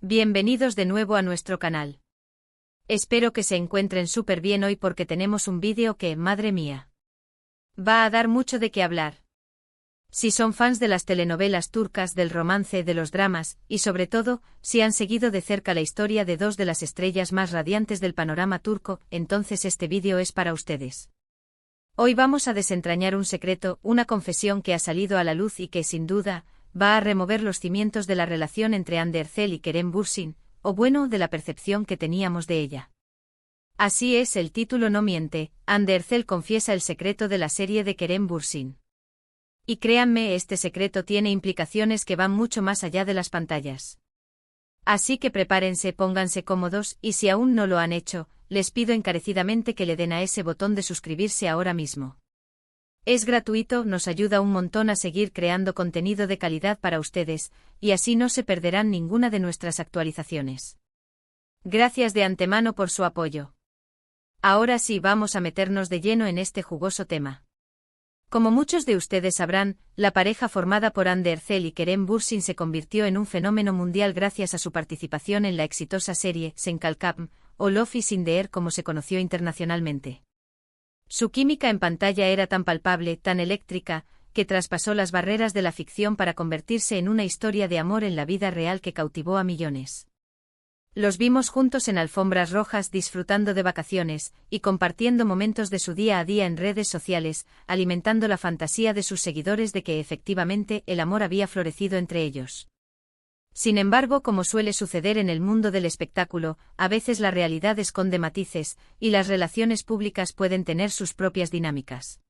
Bienvenidos de nuevo a nuestro canal. Espero que se encuentren súper bien hoy porque tenemos un vídeo que, madre mía, va a dar mucho de qué hablar. Si son fans de las telenovelas turcas, del romance, de los dramas, y sobre todo, si han seguido de cerca la historia de dos de las estrellas más radiantes del panorama turco, entonces este vídeo es para ustedes. Hoy vamos a desentrañar un secreto, una confesión que ha salido a la luz y que, sin duda, va a remover los cimientos de la relación entre Hande Erçel y Kerem Bürsin, o bueno, de la percepción que teníamos de ella. Así es, el título no miente, Hande Erçel confiesa el secreto de la serie de Kerem Bürsin. Y créanme, este secreto tiene implicaciones que van mucho más allá de las pantallas. Así que prepárense, pónganse cómodos, y si aún no lo han hecho, les pido encarecidamente que le den a ese botón de suscribirse ahora mismo. Es gratuito, nos ayuda un montón a seguir creando contenido de calidad para ustedes, y así no se perderán ninguna de nuestras actualizaciones. Gracias de antemano por su apoyo. Ahora sí, vamos a meternos de lleno en este jugoso tema. Como muchos de ustedes sabrán, la pareja formada por Hande Erçel y Kerem Bürsin se convirtió en un fenómeno mundial gracias a su participación en la exitosa serie Sen Kalkam, o Love is in the Air como se conoció internacionalmente. Su química en pantalla era tan palpable, tan eléctrica, que traspasó las barreras de la ficción para convertirse en una historia de amor en la vida real que cautivó a millones. Los vimos juntos en alfombras rojas disfrutando de vacaciones, y compartiendo momentos de su día a día en redes sociales, alimentando la fantasía de sus seguidores de que efectivamente el amor había florecido entre ellos. Sin embargo, como suele suceder en el mundo del espectáculo, a veces la realidad esconde matices, y las relaciones públicas pueden tener sus propias dinámicas.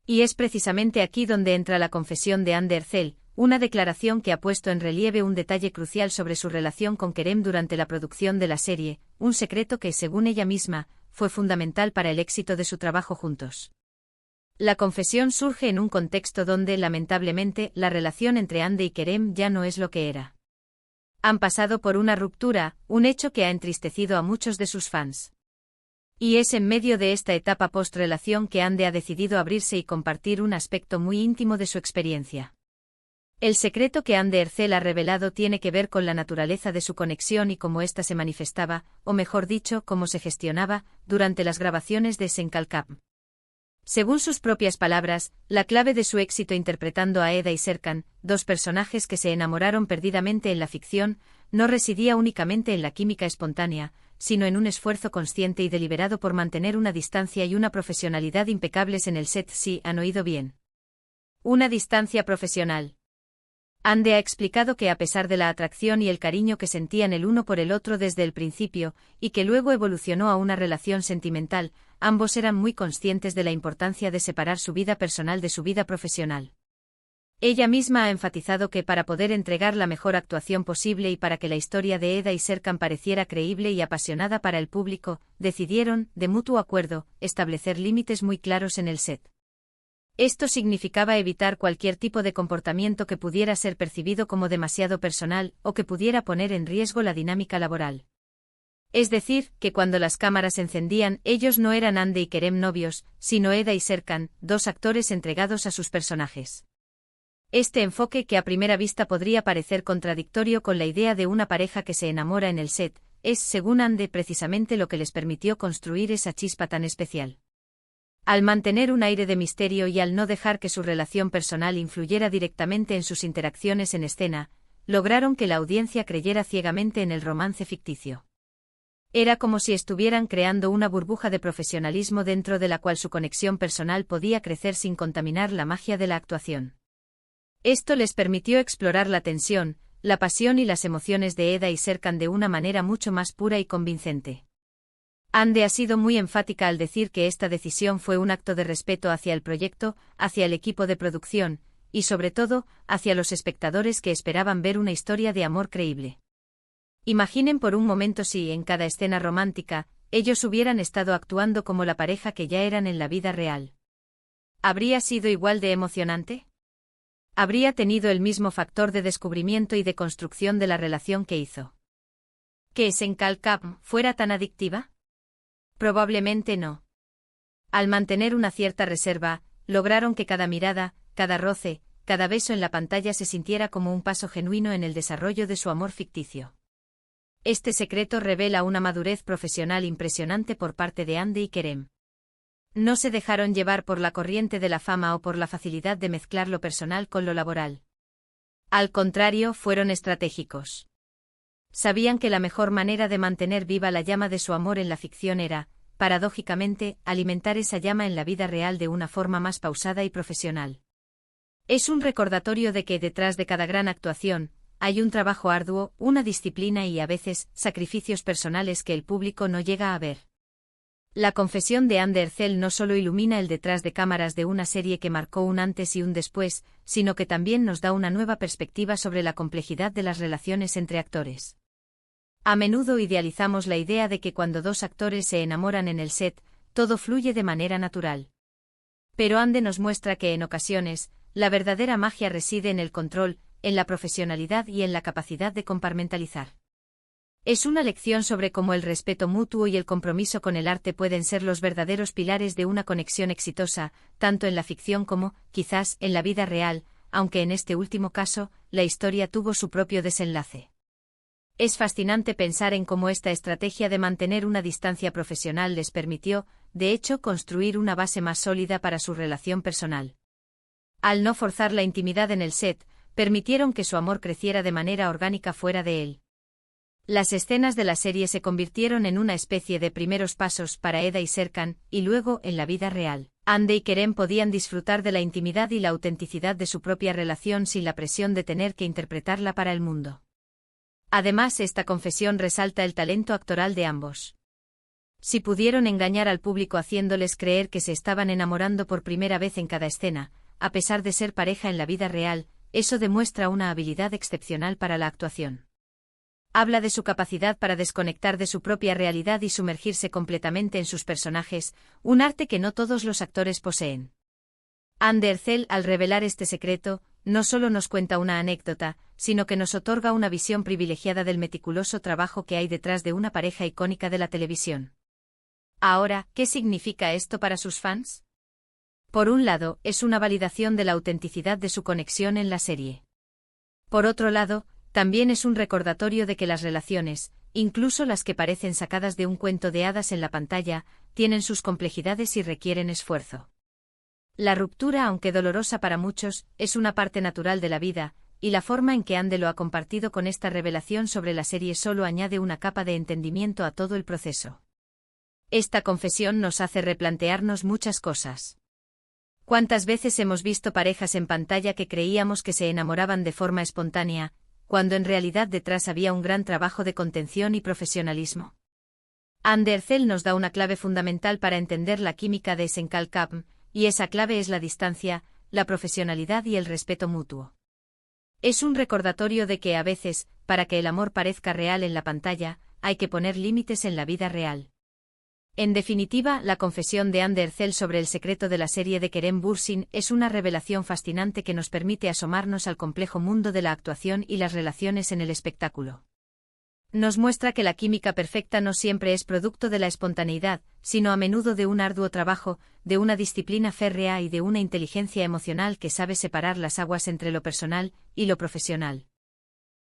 Y es precisamente aquí donde entra la confesión de Hande Erçel, una declaración que ha puesto en relieve un detalle crucial sobre su relación con Kerem durante la producción de la serie, un secreto que, según ella misma, fue fundamental para el éxito de su trabajo juntos. La confesión surge en un contexto donde, lamentablemente, la relación entre Hande y Kerem ya no es lo que era. Han pasado por una ruptura, un hecho que ha entristecido a muchos de sus fans. Y es en medio de esta etapa post-relación que Hande ha decidido abrirse y compartir un aspecto muy íntimo de su experiencia. El secreto que Hande Erçel ha revelado tiene que ver con la naturaleza de su conexión y cómo ésta se manifestaba, o mejor dicho, cómo se gestionaba, durante las grabaciones de Sen Kalkam. Según sus propias palabras, la clave de su éxito interpretando a Eda y Serkan, dos personajes que se enamoraron perdidamente en la ficción, no residía únicamente en la química espontánea, sino en un esfuerzo consciente y deliberado por mantener una distancia y una profesionalidad impecables en el set. Sí, han oído bien. Una distancia profesional. Hande ha explicado que a pesar de la atracción y el cariño que sentían el uno por el otro desde el principio, y que luego evolucionó a una relación sentimental, ambos eran muy conscientes de la importancia de separar su vida personal de su vida profesional. Ella misma ha enfatizado que para poder entregar la mejor actuación posible y para que la historia de Eda y Serkan pareciera creíble y apasionada para el público, decidieron, de mutuo acuerdo, establecer límites muy claros en el set. Esto significaba evitar cualquier tipo de comportamiento que pudiera ser percibido como demasiado personal o que pudiera poner en riesgo la dinámica laboral. Es decir, que cuando las cámaras se encendían, ellos no eran Hande y Kerem novios, sino Eda y Serkan, dos actores entregados a sus personajes. Este enfoque, que a primera vista podría parecer contradictorio con la idea de una pareja que se enamora en el set, es, según Hande, precisamente lo que les permitió construir esa chispa tan especial. Al mantener un aire de misterio y al no dejar que su relación personal influyera directamente en sus interacciones en escena, lograron que la audiencia creyera ciegamente en el romance ficticio. Era como si estuvieran creando una burbuja de profesionalismo dentro de la cual su conexión personal podía crecer sin contaminar la magia de la actuación. Esto les permitió explorar la tensión, la pasión y las emociones de Eda y Serkan de una manera mucho más pura y convincente. Hande ha sido muy enfática al decir que esta decisión fue un acto de respeto hacia el proyecto, hacia el equipo de producción, y sobre todo, hacia los espectadores que esperaban ver una historia de amor creíble. Imaginen por un momento si, en cada escena romántica, ellos hubieran estado actuando como la pareja que ya eran en la vida real. ¿Habría sido igual de emocionante? ¿Habría tenido el mismo factor de descubrimiento y de construcción de la relación que hizo que Sen Kalkam fuera tan adictiva? Probablemente no. Al mantener una cierta reserva, lograron que cada mirada, cada roce, cada beso en la pantalla se sintiera como un paso genuino en el desarrollo de su amor ficticio. Este secreto revela una madurez profesional impresionante por parte de Andy y Kerem. No se dejaron llevar por la corriente de la fama o por la facilidad de mezclar lo personal con lo laboral. Al contrario, fueron estratégicos. Sabían que la mejor manera de mantener viva la llama de su amor en la ficción era, paradójicamente, alimentar esa llama en la vida real de una forma más pausada y profesional. Es un recordatorio de que detrás de cada gran actuación, hay un trabajo arduo, una disciplina y a veces, sacrificios personales que el público no llega a ver. La confesión de Andy Ercel no solo ilumina el detrás de cámaras de una serie que marcó un antes y un después, sino que también nos da una nueva perspectiva sobre la complejidad de las relaciones entre actores. A menudo idealizamos la idea de que cuando dos actores se enamoran en el set, todo fluye de manera natural. Pero Andy nos muestra que en ocasiones, la verdadera magia reside en el control, en la profesionalidad y en la capacidad de compartimentalizar. Es una lección sobre cómo el respeto mutuo y el compromiso con el arte pueden ser los verdaderos pilares de una conexión exitosa, tanto en la ficción como, quizás, en la vida real, aunque en este último caso, la historia tuvo su propio desenlace. Es fascinante pensar en cómo esta estrategia de mantener una distancia profesional les permitió, de hecho, construir una base más sólida para su relación personal. Al no forzar la intimidad en el set, permitieron que su amor creciera de manera orgánica fuera de él. Las escenas de la serie se convirtieron en una especie de primeros pasos para Eda y Serkan, y luego, en la vida real, Andy y Kerem podían disfrutar de la intimidad y la autenticidad de su propia relación sin la presión de tener que interpretarla para el mundo. Además, esta confesión resalta el talento actoral de ambos. Si pudieron engañar al público haciéndoles creer que se estaban enamorando por primera vez en cada escena, a pesar de ser pareja en la vida real, eso demuestra una habilidad excepcional para la actuación. Habla de su capacidad para desconectar de su propia realidad y sumergirse completamente en sus personajes, un arte que no todos los actores poseen. Andy Ercel, al revelar este secreto, no solo nos cuenta una anécdota, sino que nos otorga una visión privilegiada del meticuloso trabajo que hay detrás de una pareja icónica de la televisión. Ahora, ¿qué significa esto para sus fans? Por un lado, es una validación de la autenticidad de su conexión en la serie. Por otro lado, también es un recordatorio de que las relaciones, incluso las que parecen sacadas de un cuento de hadas en la pantalla, tienen sus complejidades y requieren esfuerzo. La ruptura, aunque dolorosa para muchos, es una parte natural de la vida, y la forma en que Andy lo ha compartido con esta revelación sobre la serie solo añade una capa de entendimiento a todo el proceso. Esta confesión nos hace replantearnos muchas cosas. ¿Cuántas veces hemos visto parejas en pantalla que creíamos que se enamoraban de forma espontánea, cuando en realidad detrás había un gran trabajo de contención y profesionalismo? Andy Ercel nos da una clave fundamental para entender la química de Senkalkam, y esa clave es la distancia, la profesionalidad y el respeto mutuo. Es un recordatorio de que a veces, para que el amor parezca real en la pantalla, hay que poner límites en la vida real. En definitiva, la confesión de Andy Ercel sobre el secreto de la serie de Kerem Bürsin es una revelación fascinante que nos permite asomarnos al complejo mundo de la actuación y las relaciones en el espectáculo. Nos muestra que la química perfecta no siempre es producto de la espontaneidad, sino a menudo de un arduo trabajo, de una disciplina férrea y de una inteligencia emocional que sabe separar las aguas entre lo personal y lo profesional.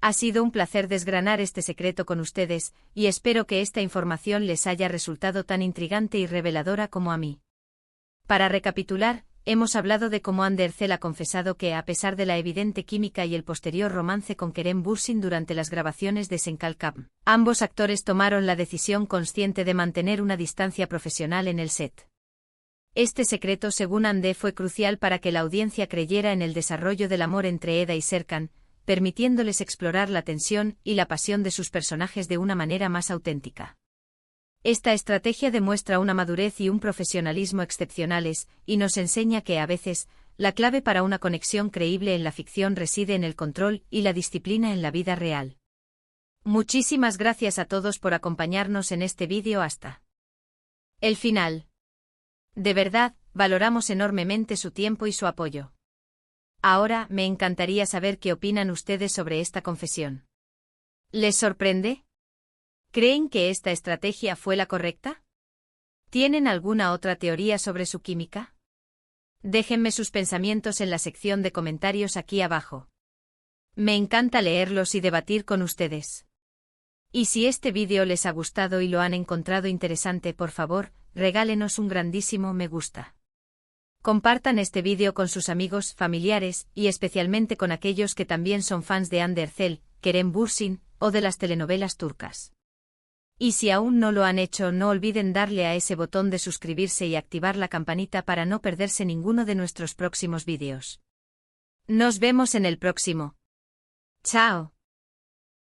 Ha sido un placer desgranar este secreto con ustedes, y espero que esta información les haya resultado tan intrigante y reveladora como a mí. Para recapitular, hemos hablado de cómo Andy Ercel ha confesado que, a pesar de la evidente química y el posterior romance con Kerem Bürsin durante las grabaciones de Senkalkam, ambos actores tomaron la decisión consciente de mantener una distancia profesional en el set. Este secreto, según Andy, fue crucial para que la audiencia creyera en el desarrollo del amor entre Eda y Serkan, permitiéndoles explorar la tensión y la pasión de sus personajes de una manera más auténtica. Esta estrategia demuestra una madurez y un profesionalismo excepcionales, y nos enseña que a veces, la clave para una conexión creíble en la ficción reside en el control y la disciplina en la vida real. Muchísimas gracias a todos por acompañarnos en este vídeo hasta el final. De verdad, valoramos enormemente su tiempo y su apoyo. Ahora, me encantaría saber qué opinan ustedes sobre esta confesión. ¿Les sorprende? ¿Creen que esta estrategia fue la correcta? ¿Tienen alguna otra teoría sobre su química? Déjenme sus pensamientos en la sección de comentarios aquí abajo. Me encanta leerlos y debatir con ustedes. Y si este vídeo les ha gustado y lo han encontrado interesante, por favor, regálenos un grandísimo me gusta. Compartan este vídeo con sus amigos, familiares, y especialmente con aquellos que también son fans de Hande Erçel, Kerem Bürsin, o de las telenovelas turcas. Y si aún no lo han hecho, no olviden darle a ese botón de suscribirse y activar la campanita para no perderse ninguno de nuestros próximos vídeos. Nos vemos en el próximo. ¡Chao!